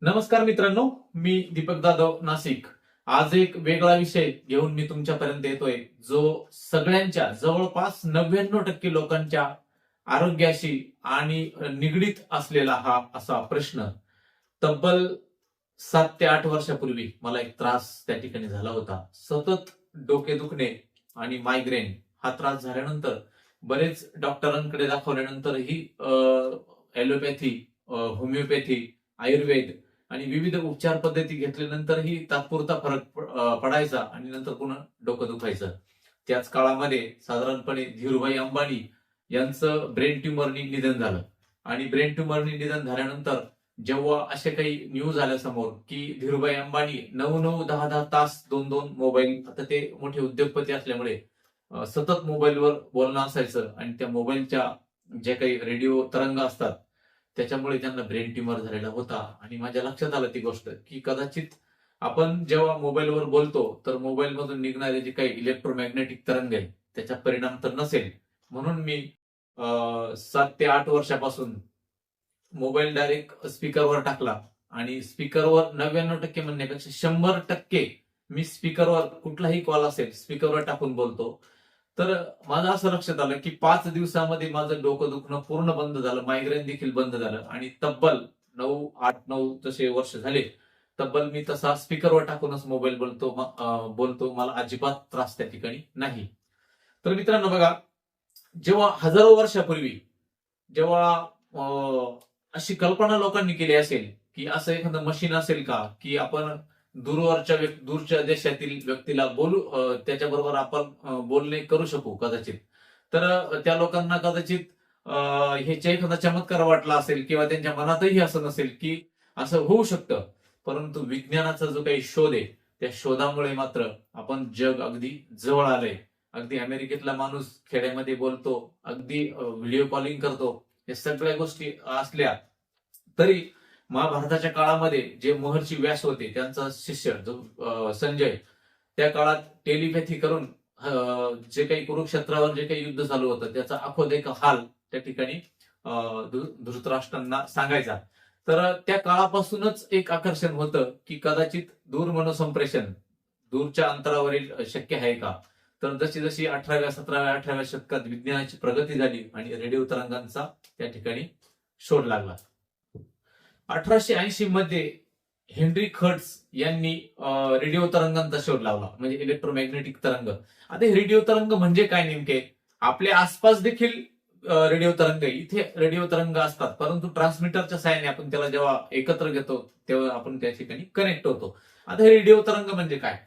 नमस्कार मित्रांनो, मी दीपक जाधव नाशिक. आज एक वेगळा विषय घेऊन मी तुमच्यापर्यंत येतोय, जो सगळ्यांच्या जवळपास 99% लोकांच्या आरोग्याशी आणि निगडीत असलेला हा असा प्रश्न. तब्बल 7 ते 8 वर्षापूर्वी मला एक त्रास त्या ठिकाणी झाला होता. सतत डोके दुखणे आणि मायग्रेन हा त्रास झाल्यानंतर बरेच डॉक्टरांकडे दाखवल्यानंतरही ॲलोपॅथी, होमिओपॅथी, आयुर्वेद आणि विविध उपचार पद्धती घेतल्यानंतरही तात्पुरता फरक पडायचा आणि नंतर पुन्हा डोकं दुखायचं. त्याच काळामध्ये साधारणपणे धीरूभाई अंबानी यांचं ब्रेन ट्युमरनी निधन झालं आणि ब्रेन ट्युमरनी निधन झाल्यानंतर जेव्हा असे काही न्यूज आल्या समोर की धीरूभाई अंबानी 9-9, 10-10 तास 2-2 मोबाईल, आता ते मोठे उद्योगपती असल्यामुळे सतत मोबाईलवर बोलणं असायचं आणि त्या मोबाईलच्या जे काही रेडिओ तरंग असतात त्याच्यामुळे त्यांना ब्रेन ट्युमर झालेला होता. आणि माझ्या लक्षात आलं ती गोष्ट की कदाचित आपण जेव्हा मोबाईलवर बोलतो तर मोबाईल मधून निघणारे जे काही इलेक्ट्रोमॅग्नेटिक तरंग आहे त्याचा परिणाम तर नसेल, म्हणून मी 7 ते 8 वर्षापासून मोबाईल डायरेक्ट स्पीकरवर टाकला आणि स्पीकरवर 99% म्हणण्यापेक्षा 100% मी स्पीकरवर कुठलाही कॉल असेल स्पीकरवर टाकून बोलतो. तर माझं असं लक्षात आलं की 5 दिवसामध्ये माझं डोकं दुखणं पूर्ण बंद झालं, मायग्रेन देखील बंद झालं आणि तब्बल 8-9 जसे वर्ष झाले तब्बल मी तसा स्पीकरवर टाकूनच मोबाईल बोलतो. मला अजिबात त्रास त्या ठिकाणी नाही. तर मित्रांनो बघा, जेव्हा हजारो वर्षापूर्वी जेव्हा अशी कल्पना लोकांनी केली असेल की असं एखादं मशीन असेल का की आपण दूरच्या देशातील व्यक्तीला बोलू, त्याच्याबरोबर आपण बोलणे करू शकू कदाचित. तर त्या लोकांना कदाचित ह्याचा एखादा चमत्कार वाटला असेल किंवा त्यांच्या मनातही असं नसेल की असं होऊ शकतं. परंतु विज्ञानाचा जो काही शोध आहे त्या शोधामुळे मात्र आपण जग अगदी जवळ आलंय. अगदी अमेरिकेतला माणूस खेड्यामध्ये बोलतो, अगदी व्हिडिओ कॉलिंग करतो. हे सगळ्या गोष्टी असल्या तरी महाभारताच्या काळामध्ये जे महर्षी व्यास होते त्यांचा शिष्य जो संजय, त्या काळात टेलिपॅथी करून जे काही कुरुक्षेत्रावर जे काही युद्ध चालू होतं त्याचा अखोदेक हाल त्या ठिकाणी धृतराष्ट्रांना सांगायचा. तर त्या काळापासूनच एक आकर्षण होतं की कदाचित दूर मनोसंप्रेषण दूरच्या अंतरावरील शक्य आहे का. तर जशी जशी 18व्या 17व्या 18व्या शतकात विज्ञानाची प्रगती झाली आणि रेडिओ तरंगांचा त्या ठिकाणी शोध लागला. 1880 मध्ये हेनरी खर्ट्स यांनी रेडिओ तरंगांचा शोध लावला, म्हणजे इलेक्ट्रोमॅग्नेटिक तरंग. आता हे रेडिओ तरंग म्हणजे काय नेमके? आपल्या आसपास देखील रेडिओ तरंग, इथे रेडिओ तरंग असतात, परंतु ट्रान्समीटरच्या साहाय्याने आपण त्याला जेव्हा एकत्र घेतो तेव्हा आपण त्या ठिकाणी कनेक्ट होतो. आता हे रेडिओ तरंग म्हणजे काय?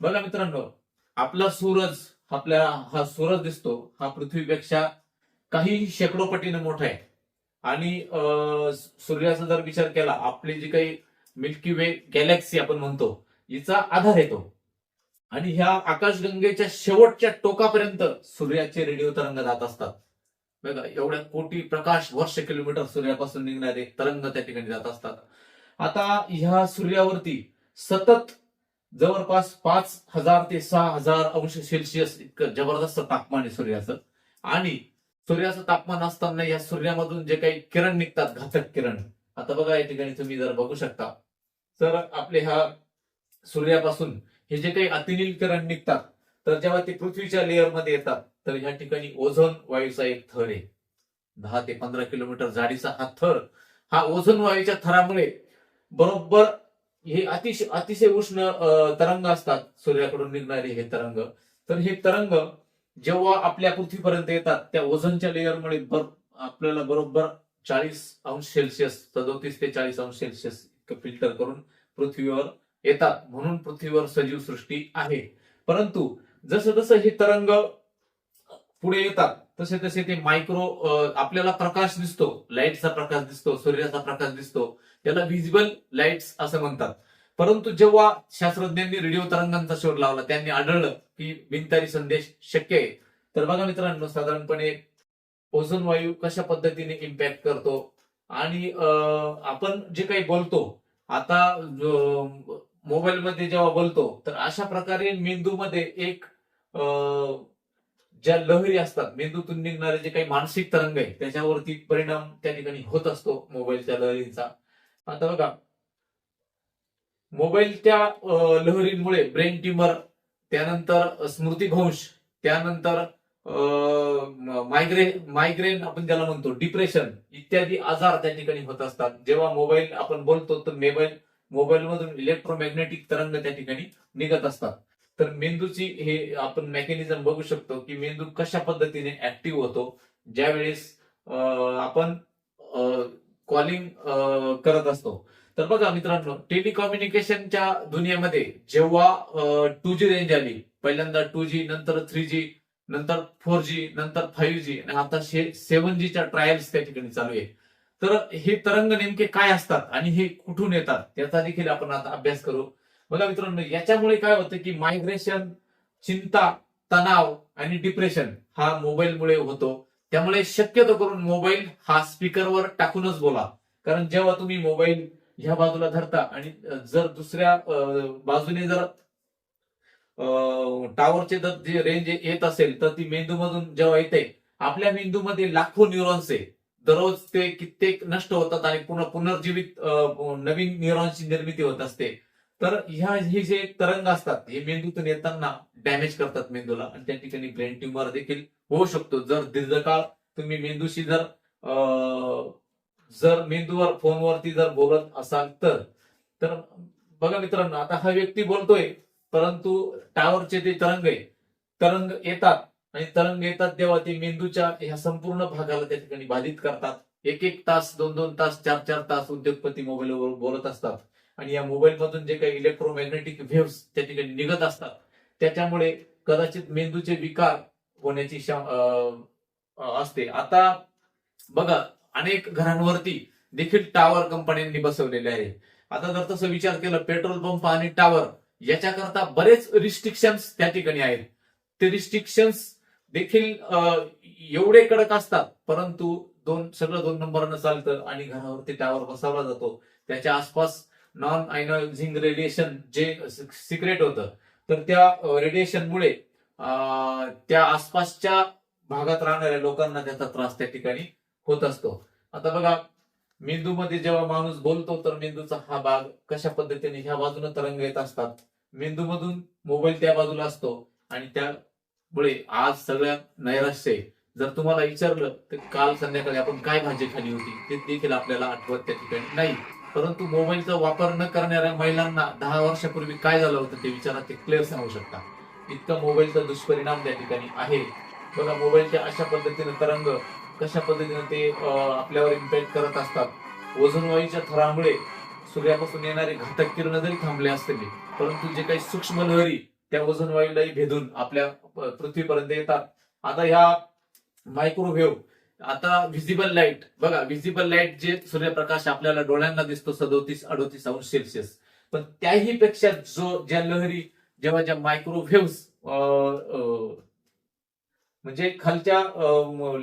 बघा मित्रांनो, आपला सूरज, हा सूरज दिसतो, हा पृथ्वीपेक्षा काही शेकडो पटीने मोठा आहे. आणि सूर्याचा जर विचार केला, आपली जी काही मिल्की वे गॅलेक्सी आपण म्हणतो, हिचा आधार येतो. आणि ह्या आकाशगंगेच्या शेवटच्या टोकापर्यंत सूर्याचे रेडिओ तरंग जात असतात. बघा, एवढ्या कोटी प्रकाश वर्ष किलोमीटर सूर्यापासून निघणारे तरंग त्या ठिकाणी जात असतात. आता ह्या सूर्यावरती सतत जवळपास 5,000 ते 6,000 अंश सेल्सिअस इतकं जबरदस्त तापमान आहे सूर्याचं. आणि सूर्याचं तापमान असताना या सूर्यामधून जे काही किरण निघतात, घातक किरण, आता बघा या ठिकाणी तुम्ही जर बघू शकता तर आपले ह्या सूर्यापासून हे जे काही अतिनील किरण निघतात, तर जेव्हा ते पृथ्वीच्या लेअरमध्ये येतात तर ह्या ठिकाणी ओझोन वायूचा एक थर आहे. 10 ते 15 किलोमीटर जाडीचा हा थर, हा ओझोन वायूच्या थरामुळे बरोबर हे अतिशय अतिशय उष्ण तरंग असतात सूर्याकडून निघणारे हे तरंग. तर हे तरंग जेव्हा आपल्या पृथ्वीपर्यंत येतात त्या ओझोनच्या लेअरमुळे आपल्याला बरोबर 40 अंश सेल्सिअस, 37 ते 40 अंश सेल्सिअस इतकं फिल्टर करून पृथ्वीवर येतात. म्हणून पृथ्वीवर सजीव सृष्टी आहे. परंतु जसं जसं हे तरंग पुढे येतात तसे तसे ते आपल्याला प्रकाश दिसतो, लाईटचा प्रकाश दिसतो, सूर्याचा प्रकाश दिसतो, त्याला व्हिजिबल लाईट्स असं म्हणतात. परंतु जेव्हा शास्त्रज्ञांनी रेडिओ तरंगांचा शोध लावला त्यांनी आढळलं की बिनतारी संदेश शक्य आहे. तर बघा मित्रांनो, साधारणपणे ओझोन वायू कशा पद्धतीने इम्पॅक्ट करतो आणि आपण जे काही बोलतो आता मोबाईलमध्ये जेव्हा बोलतो तर अशा प्रकारे मेंदूमध्ये एक ज्या लहरी असतात, मेंदूतून निघणारे जे काही मानसिक तरंग आहे त्याच्यावरती परिणाम त्या ठिकाणी होत असतो मोबाईलच्या लहरींचा. आता बघा, मोबाईलच्या लहरींमुळे ब्रेन ट्युमर, त्यानंतर स्मृतिभ्रंश, त्यानंतर मायग्रेन आपण ज्याला म्हणतो, डिप्रेशन इत्यादी आजार त्या ठिकाणी होत असतात. जेव्हा मोबाईल आपण बोलतो तर मोबाईलमधून इलेक्ट्रोमॅग्नेटिक तरंग त्या ठिकाणी निघत असतात. तर मेंदूची हे आपण मेकॅनिझम बघू शकतो की मेंदू कशा पद्धतीने ऍक्टिव्ह होतो ज्यावेळेस आपण कॉलिंग करत असतो. तर बघा मित्रांनो, टेलिकम्युनिकेशनच्या दुनियेमध्ये जेव्हा 2G रेंज आली, पहिल्यांदा 2G, नंतर 3G, नंतर 4G, नंतर 5G आणि आता 7Gच्या ट्रायल्स त्या ठिकाणी चालू आहे. तर हे तरंग नेमके काय असतात आणि हे कुठून येतात त्याचा देखील आपण आता अभ्यास करू. बघा मित्रांनो, याच्यामुळे काय होतं की मायग्रेशन, चिंता, तणाव आणि डिप्रेशन हा मोबाईलमुळे होतो. त्यामुळे शक्यतो करून मोबाईल हा स्पीकरवर टाकूनच बोला. कारण जेव्हा तुम्ही मोबाईल ह्या बाजूला धरता आणि जर दुसऱ्या बाजूने जर टावरचे जर जे रेंज येत असेल तर ती मेंदूमधून जेव्हा येते, आपल्या मेंदूमध्ये लाखो न्यूरॉन्स आहे. दररोज ते कित्येक नष्ट होतात आणि पुन्हा पुनर्जीवित नवीन न्यूरॉन्सची निर्मिती होत असते. तर हे जे तरंग असतात हे मेंदूतून येताना डॅमेज करतात मेंदूला आणि त्या ठिकाणी ब्रेन ट्युमर देखील होऊ शकतो. जर दीर्घकाळ तुम्ही मेंदूशी जर मेंदूवर फोनवरती जर बोलत असाल तर बघा मित्रांनो, आता हा व्यक्ती बोलतोय परंतु टावरचे ते तरंग येतात आणि तरंग येतात तेव्हा ते मेंदूच्या ह्या संपूर्ण भागाला त्या ठिकाणी बाधित करतात. 1-1 तास, 2-2 तास, 4-4 तास उद्योगपती मोबाईलवर बोलत असतात आणि या मोबाईल मधून जे काही इलेक्ट्रोमॅग्नेटिक व्हेव्स त्या ठिकाणी निघत असतात त्याच्यामुळे कदाचित मेंदूचे विकार होण्याची असते. आता बघा, अनेक घरांवरती देखील टावर कंपन्यांनी बसवलेले आहे. आता जर तसं विचार केला, पेट्रोल पंप आणि टावर याच्याकरता बरेच रिस्ट्रिक्शन्स त्या ठिकाणी आहेत. ते रिस्ट्रिक्शन्स देखील एवढे कडक असतात परंतु सगळं 2 नंबरनं चालतं आणि घरावरती टावर बसवला जातो. त्याच्या आसपास नॉन आयनायझिंग रेडिएशन जे सिक्रेट होतं, तर त्या रेडिएशनमुळे त्या आसपासच्या भागात राहणाऱ्या लोकांना त्याचा त्रास त्या ठिकाणी होत असतो. आता बघा, मेंदूमध्ये जेव्हा माणूस बोलतो तर मेंदूचा हा भाग कशा पद्धतीने ह्या बाजूने तरंग येत असतात, मेंदूमधून मोबाईल त्या बाजूला असतो आणि त्यामुळे आज सगळ्यात नैराश्य आहे. जर तुम्हाला विचारलं तर काल संध्याकाळी आपण काय भाजी खाली होती ते देखील आपल्याला आठवत त्या ठिकाणी नाही. परंतु मोबाईलचा वापर न करणाऱ्या महिलांना 10 वर्षापूर्वी काय झालं होतं ते विचारा, ते क्लिअर सांगू शकता. इतका मोबाईलचा दुष्परिणाम त्या ठिकाणी आहे. बघा, मोबाईलच्या अशा पद्धतीने तरंग कशा पद्धतीने ते आपल्यावर इम्पॅक्ट करत असतात. ओझोन वायूच्या थरामुळे सूर्यापासून येणारे घातक किरण जरी थांबले असतील परंतु जे काही सूक्ष्म लहरी त्या ओझोन वायूलाही भेदून आपल्या पृथ्वीपर्यंत येतात. आता ह्या मायक्रोवेव्ह, आता व्हिजिबल लाईट, बघा व्हिजिबल लाईट जे सूर्यप्रकाश आपल्याला डोळ्यांना दिसतो 37-38 अंश सेल्सिअस, पण त्याही पेक्षा ज्या लहरी जेव्हा ज्या मायक्रोवेव्ह म्हणजे खालच्या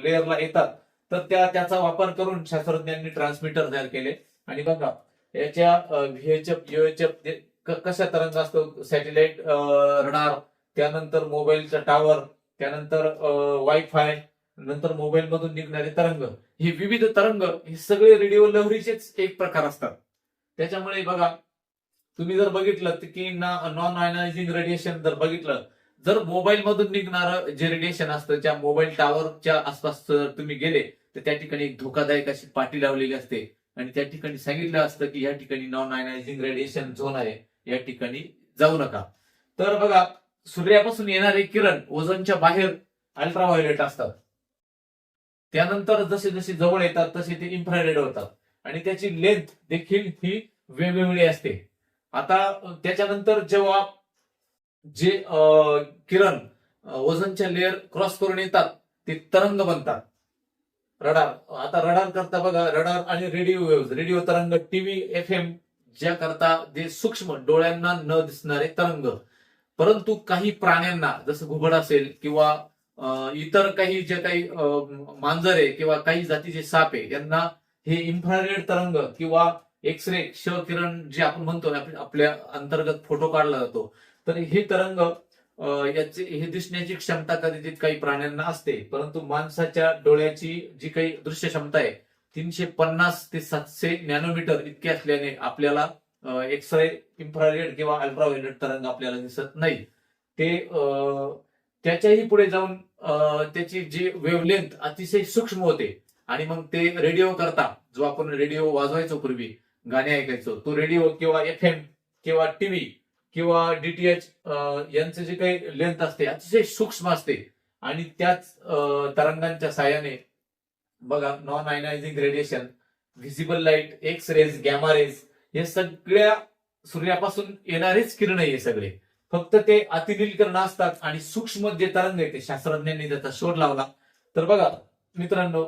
लेअरला येतात तर त्याचा वापर करून शास्त्रज्ञांनी ट्रान्समीटर तयार केले. आणि बघा याच्या व्हीएचएफ कशा तरंग असतो, सॅटेलाइट रडार, त्यानंतर मोबाईलचा टावर, त्यानंतर वायफाय, नंतर मोबाईल मधून निघणारे तरंग, हे विविध तरंग हे सगळे रेडिओ लहरीचेच एक प्रकार असतात. त्याच्यामुळे बघा, तुम्ही जर बघितलं की नॉन आयनायझिंग रेडिएशन जर बघितलं, जर मोबाईल मधून निघणारं जे रेडिएशन असतं त्या मोबाईल टावरच्या आसपास जर तुम्ही गेले तर त्या ठिकाणी एक धोकादायक अशी पाटी लावलेली असते आणि त्या ठिकाणी सांगितलं असतं की या ठिकाणी नॉन आयनायझिंग रेडिएशन झोन आहे, या ठिकाणी जाऊ नका. तर बघा, सूर्यापासून येणारे किरण ओझोनच्या बाहेर अल्ट्राव्हायोलेट असतात. त्यानंतर जसे जसे जवळ येतात तसे ते इन्फ्रारेड होतात आणि त्याची लेंथ देखील ही वेगवेगळी असते. आता त्याच्यानंतर जेव्हा जे किरण ओझोनच्या लेअर क्रॉस करून येतात ते तरंग बनतात. रडार, आता रडार करता बघा, रडार आणि रेडिओ तरंग, टीव्ही, FM ज्या करता जे सूक्ष्म डोळ्यांना न दिसणारे तरंग. परंतु काही प्राण्यांना जसं घुबड असेल किंवा इतर काही जे काही मांजर आहे किंवा काही जातीचे साप आहे यांना हे इन्फ्रारेड तरंग किंवा एक्स रे, क्ष किरण जे आपण म्हणतो आपल्या अंतर्गत फोटो काढला जातो, तर हे तरंग याचे हे दिसण्याची क्षमता कदाचित काही प्राण्यांना असते. परंतु माणसाच्या डोळ्याची जी काही दृश्य क्षमता आहे 350 ते 700 नॅनोमीटर इतकी असल्याने आपल्याला एक्स रे, इन्फ्रारेड किंवा अल्ट्राव्हायोलेट तरंग आपल्याला दिसत नाही. ते त्याच्याही पुढे जाऊन त्याची जी वेव्हलेंथ अतिशय सूक्ष्म होते आणि मग ते रेडिओ करता, जो आपण रेडिओ वाजवायचो पूर्वी, गाणे ऐकायचो, तो रेडिओ किंवा FM किंवा टीव्ही किंवा DTH यांचे जे काही लेंथ असते अतिशय सूक्ष्म असते आणि त्याच तरंगांच्या साहाय्याने बघा non ionizing radiation, visible light, X rays, gamma rays हे सगळ्या सूर्यापासून येणारेच किरण हे सगळे. फक्त ते अतिनीलकरण असतात आणि सूक्ष्म जे तरंग आहे ते शास्त्रज्ञांनी त्याचा शोध लावला. तर बघा मित्रांनो,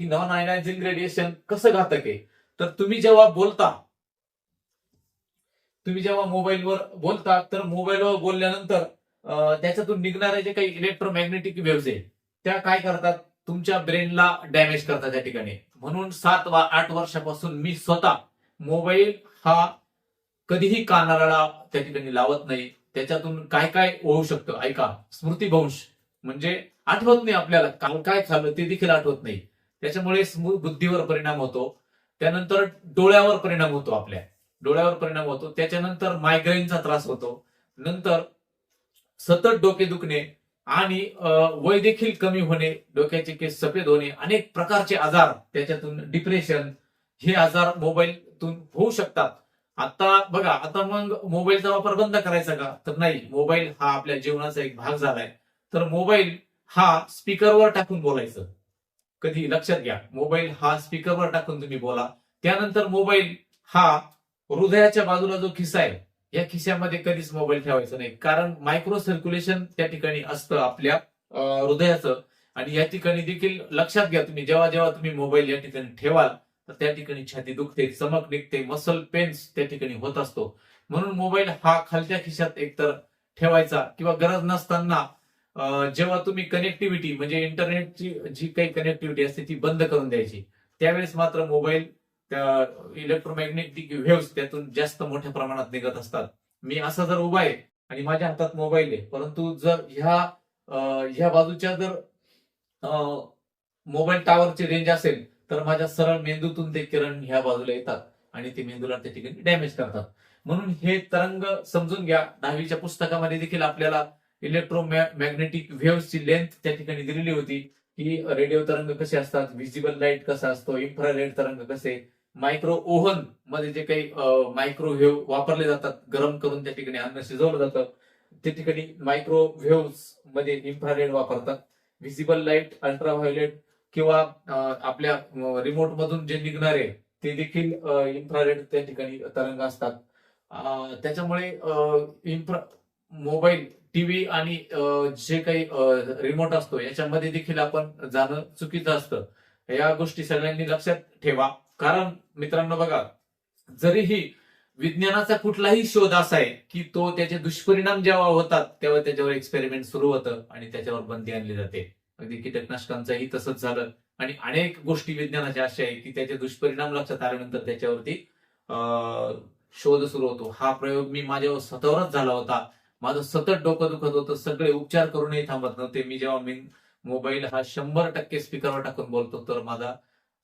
की नॉन आयनायझिंग रेडिएशन कसं घातक आहे, तर तुम्ही जेव्हा मोबाईलवर बोलता, तर मोबाईलवर बोलल्यानंतर त्याच्यातून निघणारे जे काही इलेक्ट्रोमॅग्नेटिक वेव्हज आहे त्या काय करतात, तुमच्या ब्रेनला डॅमेज करतात त्या ठिकाणी. म्हणून 7 वा 8 वर्षापासून मी स्वतः मोबाईल हा कधीही कानाला त्या ठिकाणी लावत नाही. त्याच्यातून काय काय होऊ शकतं ऐका. स्मृतिभ्रंश म्हणजे आठवत नाही आपल्याला, काल काय खाल्लं ते देखील आठवत नाही. त्याच्यामुळे बुद्धीवर परिणाम होतो. त्यानंतर डोळ्यावर परिणाम होतो, आपल्या डोळ्यावर परिणाम होतो. त्याच्यानंतर मायग्रेनचा त्रास होतो. नंतर सतत डोके दुखणे आणि वय देखील कमी होणे, डोक्याचे केस सफेद होणे, अनेक प्रकारचे आजार, त्याच्यातून डिप्रेशन, हे आजार मोबाईलतून होऊ शकतात. आता बघा, आता मग मोबाईलचा वापर बंद करायचा का, तर नाही. मोबाईल हा आपल्या जीवनाचा एक भाग झालाय. तर मोबाईल हा स्पीकरवर टाकून बोलायचं. कधी लक्षात घ्या, मोबाईल हा स्पीकरवर टाकून तुम्ही बोला. त्यानंतर मोबाईल हा हृदयाच्या बाजूला जो खिसा आहे, या खिशामध्ये कधीच मोबाईल ठेवायचा नाही. कारण मायक्रो सर्क्युलेशन त्या ठिकाणी असतं आपल्या हृदयाचं. आणि या ठिकाणी देखील लक्षात घ्या, तुम्ही जेव्हा जेव्हा तुम्ही मोबाईल या ठिकाणी ठेवाल तर त्या ठिकाणी छाती दुखते, चमक निघते, मसल पेन्स त्या ठिकाणी होत असतो. म्हणून मोबाईल हा खालच्या खिशात एकतर ठेवायचा किंवा गरज नसताना जेव्हा तुम्ही कनेक्टिव्हिटी म्हणजे इंटरनेटची जी काही कनेक्टिव्हिटी असते ती बंद करून द्यायची. त्यावेळेस मात्र मोबाईल त्या इलेक्ट्रोमॅग्नेटिक व्हेव्स त्यातून जास्त मोठ्या प्रमाणात निघत असतात. मी असा जर उभा आहे आणि माझ्या हातात मोबाईल आहे, परंतु जर ह्या बाजूच्या जर मोबाईल टॉवरची रेंज असेल तर माझ्या सरळ मेंदूतून ते किरण ह्या बाजूला येतात आणि ते मेंदूला त्या ठिकाणी डॅमेज करतात. म्हणून हे तरंग समजून घ्या. 10वीच्या पुस्तकामध्ये देखील आपल्याला इलेक्ट्रोमॅग्नेटिक व्हेव्सची लेंथ त्या ठिकाणी दिलेली होती, की रेडिओ तरंग कसे असतात, व्हिजिबल लाईट कसा असतो, इन्फ्रारेड तरंग कसे, मायक्रो ओव्हन मध्ये जे काही मायक्रोवेव्ह वापरले जातात, गरम करून त्या ठिकाणी अन्न शिजवलं जातं, त्या ठिकाणी मायक्रोवेव्ह मध्ये इन्फ्रारेड वापरतात. व्हिजिबल लाईट, अल्ट्राव्हायोलेट किंवा आपल्या रिमोट मधून जे निघणारे ते देखील इन्फ्रारेड त्या ठिकाणी तरंग असतात. त्याच्यामुळे मोबाईल, टीव्ही आणि जे काही रिमोट असतो याच्यामध्ये देखील आपण जाणं चुकीचं असतं. या गोष्टी सगळ्यांनी लक्षात ठेवा. कारण मित्रांनो बघा, जरीही विज्ञानाचा कुठलाही शोध असा आहे की तो त्याचे दुष्परिणाम जेव्हा होतात तेव्हा त्याच्यावर एक्सपेरिमेंट सुरू होतं आणि त्याच्यावर बंदी आणली जाते. अगदी कीटकनाशकांचंही तसंच झालं. आणि अनेक गोष्टी विज्ञानाच्या अशा आहे की त्याचे दुष्परिणाम लक्षात आल्यानंतर त्याच्यावरती शोध सुरू होतो. हा प्रयोग मी माझ्यावर स्वतःवरच झाला होता. माझं सतत डोकं दुखत होतं, सगळे उपचार करूनही थांबत नव्हते. मी जेव्हा मोबाईल हा 100% स्पीकरवर टाकून बोलतो तर माझा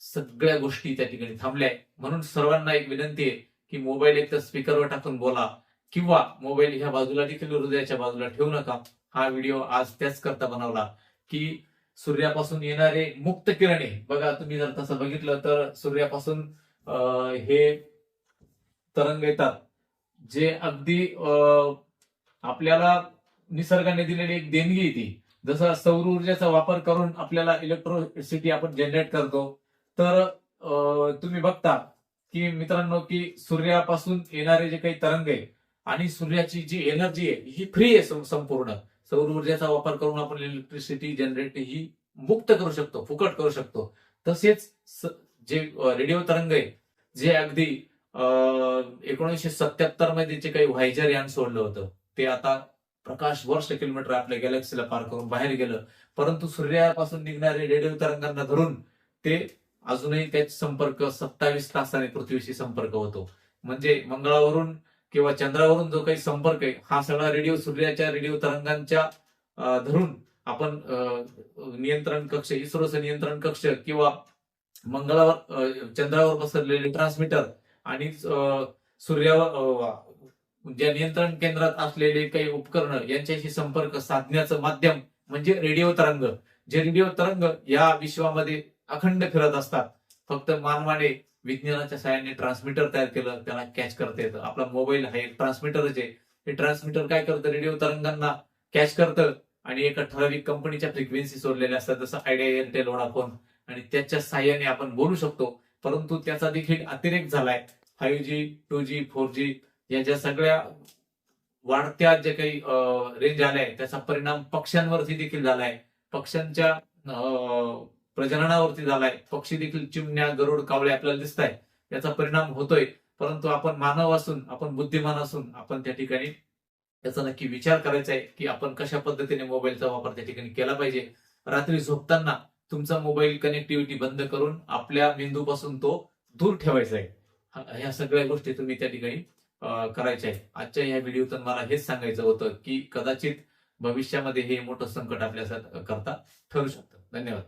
सगळ्या गोष्टी त्या ठिकाणी थांबल्या. म्हणून सर्वांना एक विनंती आहे की मोबाईल एक तर स्पीकरवर टाकून बोला किंवा मोबाईल ह्या बाजूला देखील हृदयाच्या बाजूला ठेवू नका. हा व्हिडिओ आज त्याच करता बनवला की सूर्यापासून येणारे मुक्त किरणे, बघा तुम्ही जर तसं बघितलं तर सूर्यापासून हे तरंग येतात जे अगदी आपल्याला निसर्गाने दिलेली एक देणगी आहे ती. जसं सौर ऊर्जेचा वापर करून आपल्याला इलेक्ट्रिसिटी आपण जनरेट करतो. तर तुम्ही बघता की मित्रांनो की सूर्यापासून येणारे जे काही तरंग आहे आणि सूर्याची जी एनर्जी आहे ही फ्री आहे संपूर्ण. सौर ऊर्जेचा वापर करून आपण इलेक्ट्रिसिटी जनरेट ही मुक्त करू शकतो, फुकट करू शकतो. तसेच जे रेडिओ तरंग आहे जे अगदी 1977 मध्ये जे काही व्हायजर यान सोडलं होतं ते आता प्रकाश वर्ष किलोमीटर आपल्या गॅलेक्सीला पार करून बाहेर गेलं. परंतु सूर्यापासून निघणारे रेडिओ तरंगांना धरून ते अजूनही त्याचा संपर्क 27 तासाने पृथ्वीशी संपर्क होतो. म्हणजे मंगळावरून किंवा चंद्रावरून जो काही संपर्क आहे हा सगळा सूर्याच्या रेडिओ तरंगांच्या धरून आपण नियंत्रण कक्ष, इस्रोचं नियंत्रण कक्ष किंवा मंगळावर चंद्रावर पसरलेले ट्रान्समीटर आणि सूर्यावर ज्या नियंत्रण केंद्रात असलेले काही उपकरणं यांच्याशी संपर्क साधण्याचं माध्यम म्हणजे रेडिओ तरंग. जे रेडिओ तरंग या विश्वामध्ये अखंड फिरत असतात. फक्त मानवाने विज्ञानाच्या सहाय्याने ट्रान्समीटर तयार केलं, त्याला कॅच करता येतं. आपला मोबाईल हा एक ट्रान्समीटरच आहे. हे ट्रान्समीटर काय करतं, रेडिओ तरंगांना कॅच करतं आणि एका ठराविक कंपनीच्या फ्रिक्वेन्सी सोडलेल्या असतात, जसं आयडिया, एअरटेल, वोडाफोन, आणि त्याच्या सहाय्याने आपण बोलू शकतो. परंतु त्याचा देखील अतिरेक झालाय. 5G, 2G, 4G या ज्या सगळ्या वाढत्या जे काही रेंज आलाय त्याचा परिणाम पक्ष्यांवरती देखील झालाय. पक्ष्यांच्या प्रजननावरती झालाय. पक्षी देखील चिमण्या, गरुड, कावळे आपल्याला दिसत आहे, याचा परिणाम होतोय. परंतु आपण मानव असून, आपण बुद्धिमान असून आपण त्या ठिकाणी त्याचा नक्की विचार करायचा आहे की आपण कशा पद्धतीने मोबाईलचा वापर त्या ठिकाणी केला पाहिजे. रात्री झोपताना तुमचा मोबाईल कनेक्टिव्हिटी बंद करून आपल्या मेंदूपासून तो दूर ठेवायचा आहे. ह्या सगळ्या गोष्टी तुम्ही त्या ठिकाणी करायच्या आहे. आजच्या ह्या व्हिडिओतून मला हेच सांगायचं होतं की कदाचित भविष्यामध्ये हे मोठं संकट आपल्या करता ठरू शकतं. धन्यवाद.